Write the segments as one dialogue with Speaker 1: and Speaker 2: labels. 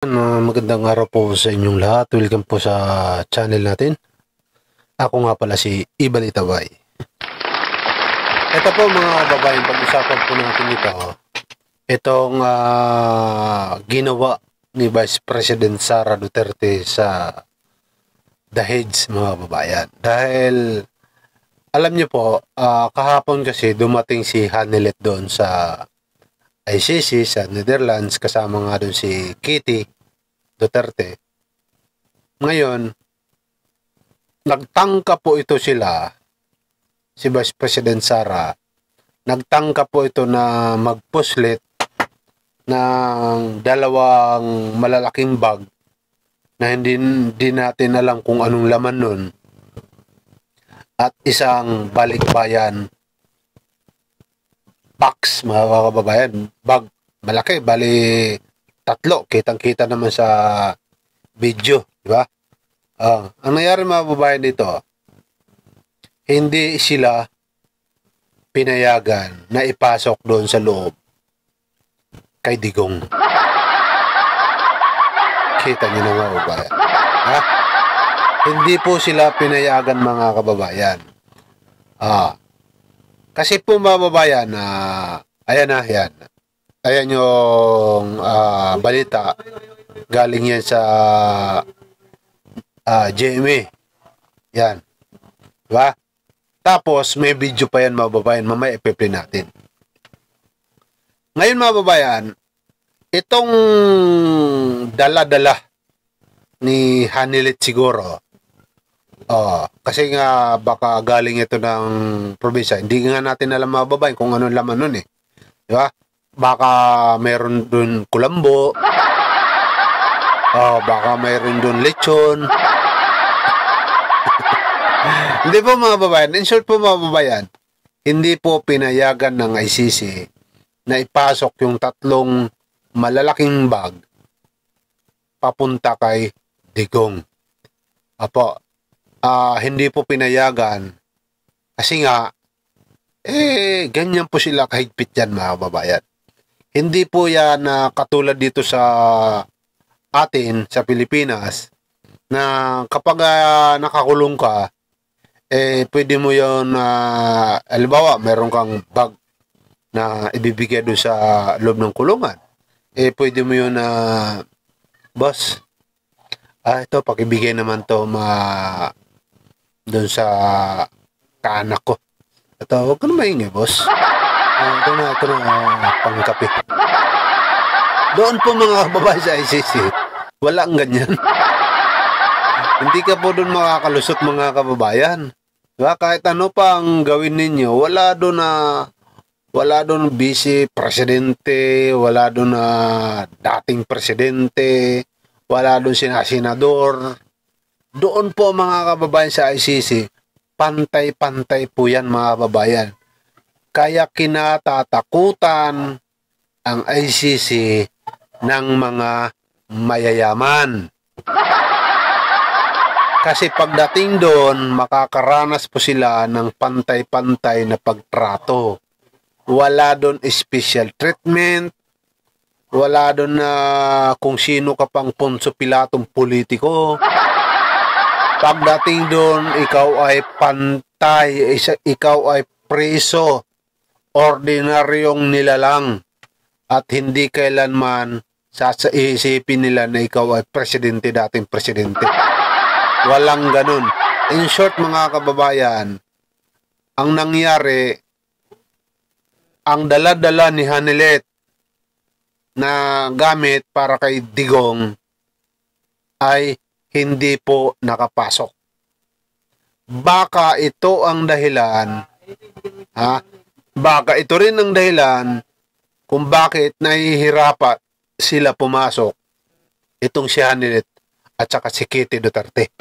Speaker 1: Magandang araw po sa inyong lahat. Welcome po sa channel natin. Ako nga pala si Ibalitabay. Ito po mga babaeng, pag-usapan po natin ito. Itong ginawa ni Vice President Sara Duterte sa Dahej, mga babayan. Dahil alam niyo po, kahapon kasi dumating si Hanilet doon sa ICC sa Netherlands, kasama nga doon si Kitty Duterte. Ngayon, nagtangka po ito sila, si Vice President Sara, nagtangka po ito na magpuslit ng dalawang malalaking bag na hindi natin alam kung anong laman nun, at isang balikbayan box, mga kababayan, bag, malaki, bali tatlo, kitang-kita naman sa video, di ba? Ang nangyari mga kababayan dito, hindi sila pinayagan na ipasok doon sa loob kay Digong. Kita niyo na mga kababayan. Hindi po sila pinayagan, mga kababayan. Kasi po mga kababayan, ayan. Ayan yung balita. Galing yan sa GMA. Yan. Diba? Tapos may video pa yan mga kababayan. Mamaya ipi-play natin. Ngayon mga kababayan, itong dala-dala ni Hanilet siguro, kasi nga baka galing ito ng probinsya. Hindi nga natin alam mga babae kung anong laman nun eh. Di ba? Baka mayroon dun kulambo. Baka mayroon dun lechon. Hindi po mga babayan. In short po mga babayan, hindi po pinayagan ng ICC na ipasok yung tatlong malalaking bag papunta kay Digong. Hindi po pinayagan kasi nga ganyan po sila kahigpit yan mga kababayan. Hindi po yan katulad dito sa atin sa Pilipinas na kapag nakakulong ka, pwede mo yon, halimbawa meron kang bag na ibibigay doon sa loob ng kulungan, pwede mo yun boss, ito pakibigay naman to doon sa kaanak ko. Ito, huwag ka na maingay, boss. Ito na, pangkape. Doon po mga babae sa ICC, walang ganyan. Hindi ka po doon makakalusot mga kababayan. Diba? Kahit ano pa ang gawin ninyo, wala doon vice presidente, wala doon dating presidente, wala doon senador. Doon po mga kababayan sa ICC, pantay-pantay po yan mga kababayan. Kaya kinatatakutan ang ICC ng mga mayayaman. Kasi pagdating doon, makakaranas po sila ng pantay-pantay na pagtrato. Wala doon special treatment, wala doon na kung sino ka pang Poncio Pilatong politiko. Pagdating doon, ikaw ay pantay, ikaw ay preso, ordinaryong nilalang, at hindi kailanman sasaisipin nila na ikaw ay presidente, dating presidente. Walang ganun. In short mga kababayan, ang nangyari, ang dala-dala ni Hanilet na gamit para kay Digong ay hindi po nakapasok. Baka ito ang dahilan, baka ito rin ang dahilan kung bakit nahihirapan sila pumasok, itong si Hanilet at saka si Kitty Duterte.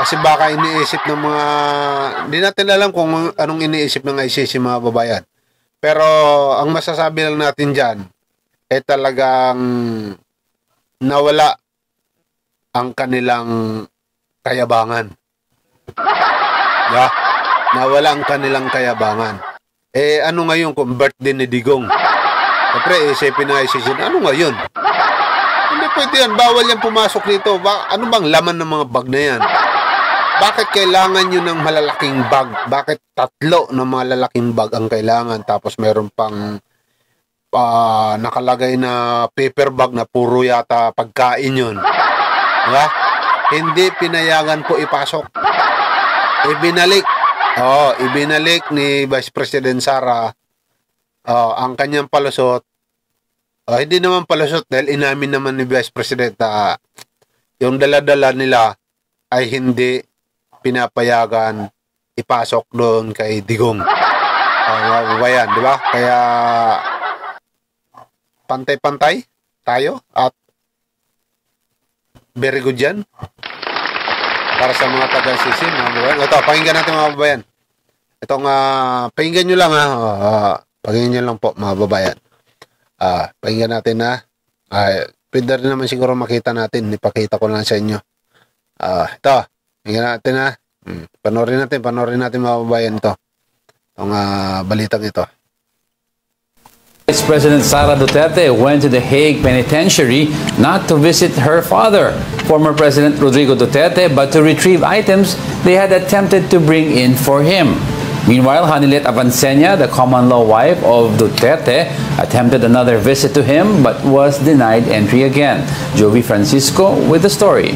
Speaker 1: Kasi baka iniisip ng mga, hindi natin alam kung anong iniisip ng ICC mga babayan. Pero ang masasabi lang natin dyan, talagang nawala ang kanilang kayabangan. Nawala ang kanilang kayabangan. Ano ngayon kung birthday ni Digong? Siyempre, isipin na ICC, ano ngayon? Hindi pwede yan. Bawal yan pumasok dito. Ano bang laman ng mga bag na yan? Bakit kailangan nyo ng malalaking bag? Bakit 3 na malalaking bag ang kailangan? Tapos meron pang nakalagay na paper bag na puro yata pagkain yun. Diba? Hindi pinayagan po ipasok. Ibinalik. Ibinalik ni Vice President Sara ang kanyang palusot. Hindi naman palusot dahil inamin naman ni Vice President na yung dala-dala nila ay hindi pinapayagan ipasok doon kay Digong. Yan, di ba? Kaya pantay-pantay tayo at very good yan para sa mga taga-CC, mga babayan. Ito, pakinggan natin mga babayan. Itong pakinggan nyo lang pakinggan nyo lang po mga babayan. Pakinggan natin na pwede rin naman siguro makita natin, ipakita ko lang sa inyo. Ito, pakinggan natin na panoorin natin mga babayan ito. Itong balitang ito.
Speaker 2: Vice President Sara Duterte went to the Hague Penitentiary not to visit her father, former President Rodrigo Duterte, but to retrieve items they had attempted to bring in for him. Meanwhile, Hanilet Avancenia, the common law wife of Duterte, attempted another visit to him but was denied entry again. Joey Francisco with the story.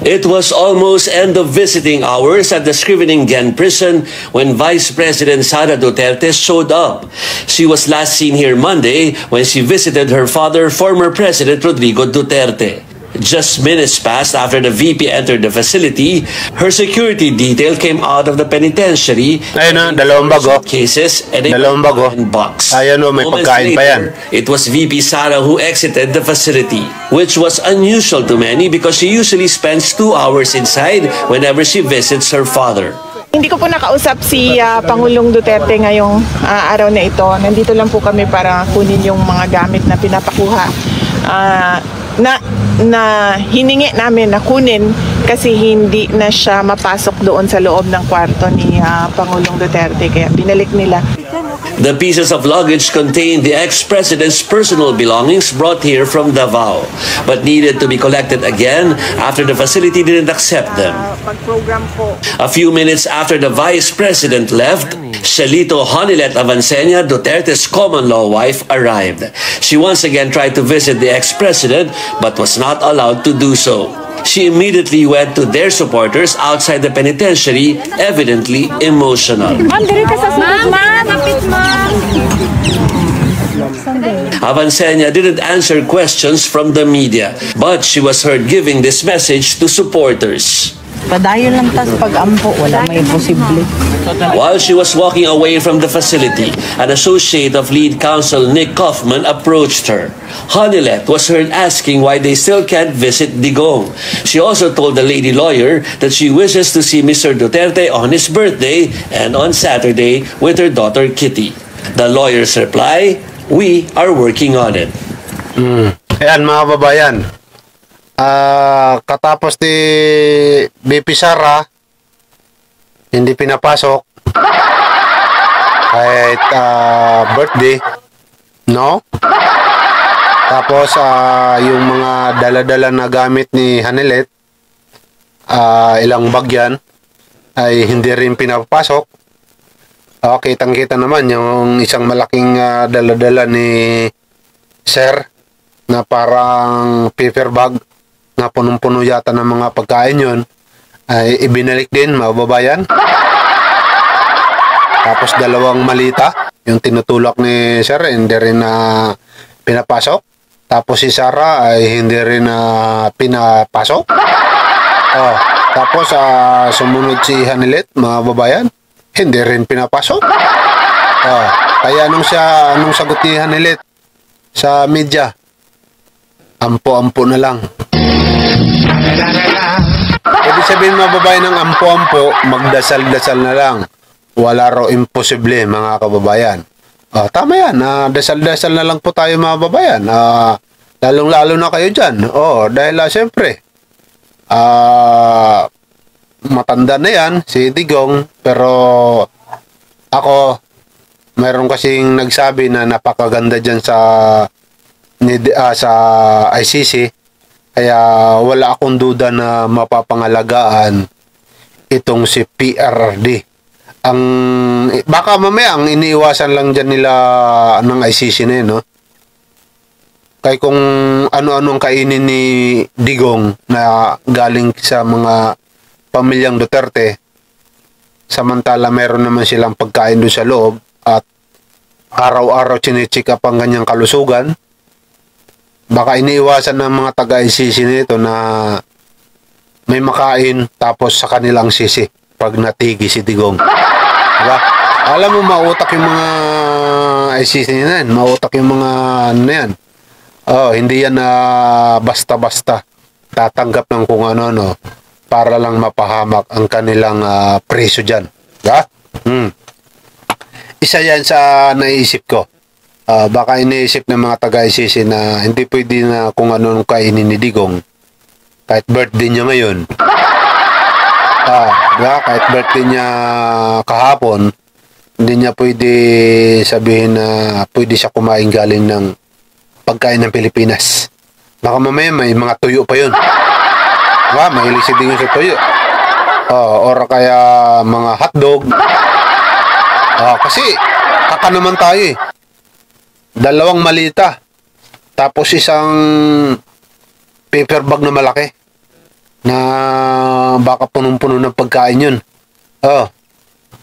Speaker 3: It was almost end of visiting hours at the Scriveningen prison when Vice President Sara Duterte showed up. She was last seen here Monday when she visited her father, former President Rodrigo Duterte. Just minutes passed after the VP entered the facility, her security detail came out of the penitentiary.
Speaker 1: Ayun dalawang bago.
Speaker 3: Cases and a box.
Speaker 1: Ayun may pagkain pa yan.
Speaker 3: It was VP Sara who exited the facility, which was unusual to many because she usually spends 2 hours inside whenever she visits her father.
Speaker 4: Hindi ko po nakausap si Pangulong Duterte ngayong araw na ito. Nandito lang po kami para kunin yung mga gamit na pinapakuha. Na hiningi namin na kunin kasi hindi na siya mapasok doon sa loob ng kwarto ni Pangulong Duterte, kaya binalik nila.
Speaker 3: The pieces of luggage contained the ex-president's personal belongings brought here from Davao, but needed to be collected again after the facility didn't accept them. A few minutes after the vice president left, Shelito Hanilet Avancenia, Duterte's common law wife, arrived. She once again tried to visit the ex-president but was not allowed to do so. She immediately went to their supporters outside the penitentiary, evidently emotional. Avancenia didn't answer questions from the media, but she was heard giving this message to supporters.
Speaker 5: Padayon lang tas pag-ampo, wala may posible.
Speaker 3: While she was walking away from the facility, an associate of lead counsel Nick Kaufman approached her. Hanilet was heard asking why they still can't visit Digong. She also told the lady lawyer that she wishes to see Mr. Duterte on his birthday and on Saturday with her daughter Kitty. The lawyer's reply, "We are working on it."
Speaker 1: Ayan mga babayan. Katapos ni BP Sara hindi pinapasok kahit birthday, no? Tapos yung mga dala-dala na gamit ni Hanilet, ilang bag yan ay hindi rin pinapasok. Kitang-kita naman yung isang malaking dala-dala ni Sir na parang paper bag na punong-puno yata ng mga pagkain yun, ay ibinalik din mga babayan. Tapos 2 malita yung tinutulak ni Sir, hindi rin na pinapasok. Tapos si Sara ay hindi rin na pinapasok. Tapos sumunod si Hanilet mga babayan, hindi rin pinapasok. Kaya anong sagot ni Hanilet sa media? Ampo-ampo na lang. Ibig sabihin mga babayan ng ampo-ampo, magdasal-dasal na lang. Wala raw imposible mga kababayan. Tama yan, dasal-dasal na lang po tayo mga babayan. Lalong-lalo na kayo dyan. Dahil siyempre, matanda na yan, si Digong. Pero ako, mayroon kasing nagsabi na napakaganda dyan sa sa ICC. Kaya wala akong duda na mapapangalagaan itong si PRD. Baka mamaya ang iniiwasan lang dyan nila ng ICC na yun, no? Kaya kung ano-anong kainin ni Digong na galing sa mga pamilyang Duterte, samantala meron naman silang pagkain doon sa loob at araw-araw chine-check up ang kanyang kalusugan, baka iniiwasan ng mga taga-ICC nito na may makain tapos sa kanilang sisi pag natigi si Digong. Diba? Alam mo, mautak yung mga ICC na yan. Mautak yung mga ano yan. Hindi yan basta-basta tatanggap ng kung ano-ano para lang mapahamak ang kanilang preso dyan. Diba? Isa yan sa naisip ko. Baka iniisip ng mga taga-ICC na hindi pwede na kung ano-anong kainin ni Digong kahit birthday niya ngayon. Diba? Kahit birthday niya kahapon, hindi niya pwede sabihin na pwede siya kumain galing ng pagkain ng Pilipinas. Baka mamaya may mga tuyo pa yun. Diba? Mahilig si Digong sa tuyo. Or kaya mga hotdog. Kasi kaka naman tayo eh. 2 malita. Tapos isang paper bag na malaki. Na baka punong-puno ng pagkain yun.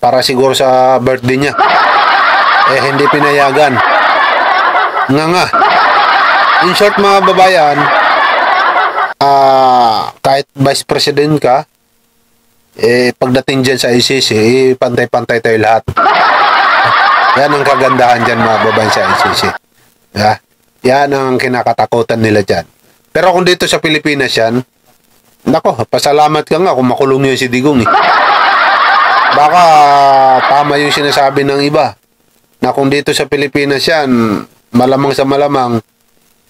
Speaker 1: Para siguro sa birthday niya. Hindi pinayagan. Nga. In short, mga babayan, kahit vice president ka, pagdating dyan sa ICC, pantay-pantay tayo lahat. Yan ang kagandahan dyan, mga babayan, sa ICC. Yan ang kinakatakutan nila dyan. Pero kung dito sa Pilipinas yan, nako, pasalamat ka nga kung makulong yun si Digong. Baka tama yung sinasabi ng iba na kung dito sa Pilipinas yan, malamang sa malamang,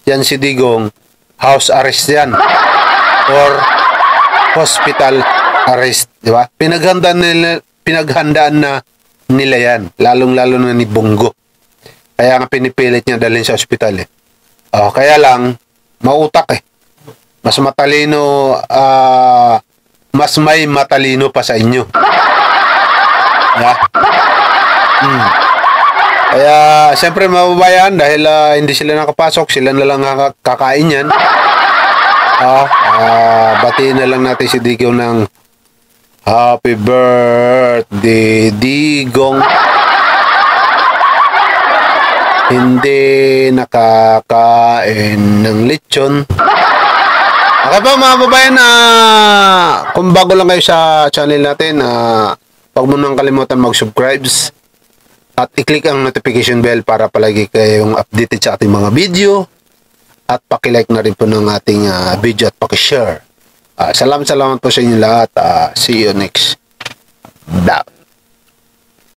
Speaker 1: yan si Digong, house arrest yan. Or hospital arrest. Diba? Pinaghandaan na nila yan. Lalong-lalo na ni Bongo. Kaya nga pinipilit niya dalhin sa ospital. Kaya lang, mautak eh. Mas matalino, mas may matalino pa sa inyo. Kaya, siyempre mababayan, dahil hindi sila nakapasok, sila na lang kakain yan. Batiin na lang natin si Digong ng Happy Birthday, Digong. Hindi nakakain ng lechon. Okay po mga babayan, kung bago lang kayo sa channel natin, huwag mo nang kalimutan mag-subscribe at i-click ang notification bell para palagi kayong updated sa ating mga video at paki-like na rin po ng ating video at paki-share. Salamat po sa inyo lahat. See you next vlog.